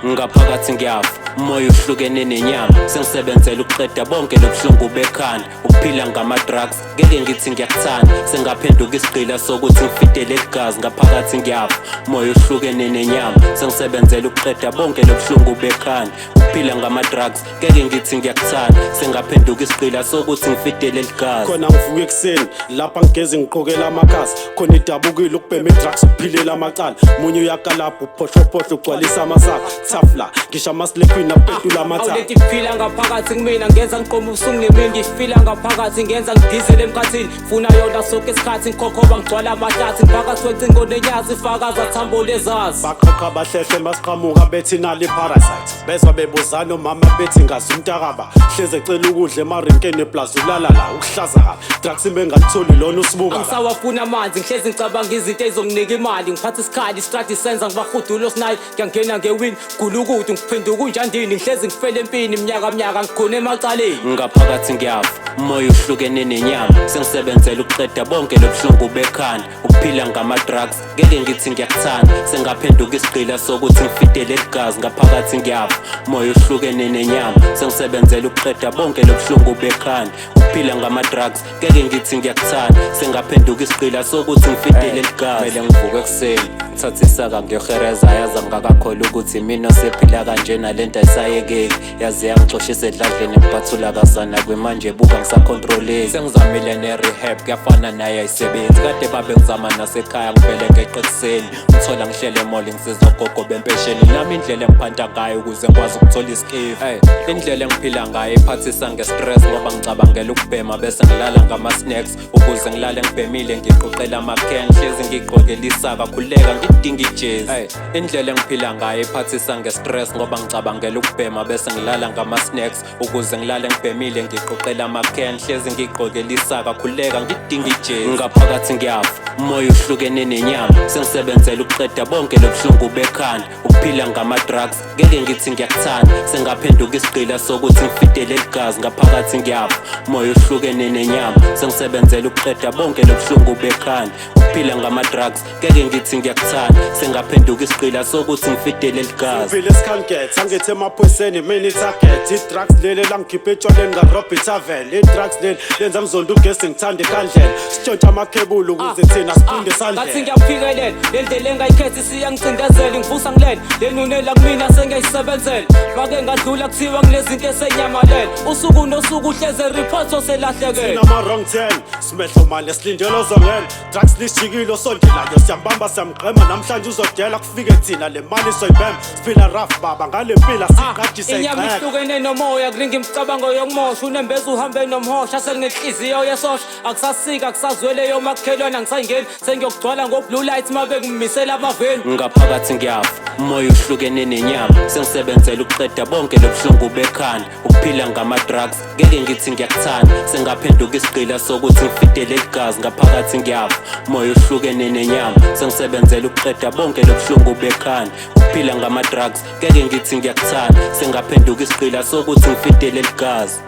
Ngaphakathi ngiyafa umoya uhlukene nenyama sengisebenzela ukuqeda bonke lobuhlungu bekhanda ukuphila ngama-drugs ngeke ngithi ngiyakuthanda sengaphenduka isigqila sokuthi ngifitele igazi ngaphakathi ngiyafa umoya uhlukene nenyama sengisebenzela ukuqeda bonke lobuhlungu bekhanda ukuphila ngama-drugs ngeke ngithi ngiyakuthanda sengaphenduka isigqila sokuthi ngifitele igazi khona ngivuka ekuseni lapha ngigeze ngiqokela amakhasi khona idabukile ukubhema i-drugs ukuphilela amacala munye uyakalapha uphohlophohlo ugcwalisa amasaka thafla ngisho amaslephini apetula amathala awulethi kuphila ngaphakathi kumina ngenza ngiqoma ubusungu nemini ngifila ngaphakathi ngenza ngidizele emkhathini funa yona sonke isikhathi ngikhokhoba ngigcwala amahlathi ngifakathi wecingo nenyazi ifakaza thambo lezazi baqoqa abahlehle masiqhamuka bethi nali parasite bezwa bebuzana omama bethi ngazi umntakaba hleze ecela ukudla emarinkeni eplaza ulalala ukuhlaza kabi drugs imengalitholi lona usibuka angisawafuna amanzi ngihlezi ngicabanga izinto ezizokunika imali ngiphatha isikhali istrati senza ngibahudula osinayi ngiyangena ngewini gulukude ngiphenduka unjandini ngihlezi ngifele empini iminyaka ngikhona emacaleni ngaphakathi ngiyafa umoya uhlukene nenyama sengisebenzela ukuqeda bonke lobuhlungu bekhanda ukuphila ngama-drugs ngeke ngithi ngiyakuthanda sengaphenduka isigqila sokuthi ngifitele igazi ngaphakathi ngiyafa umoya uhlukene nenyama sengisebenzela ukuqeda bonke lobuhlungu bekhanda ukuphila ngama-drugs ngeke ngithi ngiyakuthanda sengaphenduka isigqila sokuthi ngifitele igazi mele ngivuke ekuseni ngithathe isaka ngiyohereza yaza ngakakholwa ukuthi mina osephila kanjena lento ayisayekeki yaze yangixoshisa edladleni ngiphathula kasana kwemanje buka ngisakhontroleki sengizamile ne-rehab kuyafana naye ayisebenzi kade babe ngizama nasekhaya ngivele ngeqe ekuseni ngithola ngihlele emoli ngisiza ogogo bempesheni nami indlela engiphanta ngayo ukuze ngikwazi ukuthola iskifu indlela engiphila ngayo iphathisa nge-stress ngoba ngicabangela ukubhema bese ngilala ngama-snacks ukuze ngilale ngibhemile ngiqoqela ama-can hlezi ngigqokela isaka khuleka ngidinga ijezi indlela engiphila ngayo iphathisa nge-stress ngoba ngicabangela ukubhema bese ngilala ngama-snacks ukuze ngilale ngibhemile ngiqoqela ama-can hlezi ngigqokela isaka khuleka ngidinga ijezi ngaphakathi ngiyafa umoya uhlukene nenyama sengisebenzela ukuqeda bonke lobuhlungu bekhanda ukuphila ngama-drugs ngeke ngithi ngiyakuthanda sengaphenduka isigqila sokuthi ngifitele igazi ngaphakathi ngiyafa umoya uhlukene nenyama sengisebenzela ukuqeda bonke lobuhlungu bekhanda ukuphila ngama-drugs ngeke ngithi ngiyakuthanda sengaphenduka isigqila sokuthi ngifitele igazi vile sikhanget angithi emaphoyiseni mina i-target i-drugs leli langikhipha etshwaleni ngarobert avel i-drugs leli lenza ngizonda ugesi ngithanda ikhandlela sitshontsha amakhebulu ukuze thina siphinde ngathi sandlela ngiyaphikelela le ndlela engayikhethi siyangicindezela ngivusa ngilele lenunela kumina sengiyayisebenzela make ngadlula kuthiwa kunezinto esenyamalela usuku nosuku uhleze report oselahlekela sinama-wrong turn simehlo mali esilindelo zongela drugs lisijikile osondelayo siyambamba siyamgqema namhlanje uzodela kufike thina le mali soyibhema siphila rough baba ngale mpila siqadise inyama ihlukene nomoya kuningi imicabango yokumosha unembeza uhambe nomhosha selinenhliziyo yesosha akusasika akusazwele yomakhelwane angisayingeni sengiyokugcwala ngo-blue light mabe ngimisela amaveni ngaphakathi ngiyafa umoya uhlukene nenyama sengisebenzela ukuqeda bonke lobuhlungu bekhanda ukuphila ngama-drugs ngeke ngithi ngiyakuthanda sengaphenduka isigqila sokuthi ngifitele igazi ngaphakathi ngiyafa umoya uhlukene nenyama sengisebenzela ukuqeda bonke lobuhlungu bekhanda ukuphila ngama-drugs ngeke ngithi ngiyakuthanda sengaphenduka isigqila sokuthi ngifitele igazi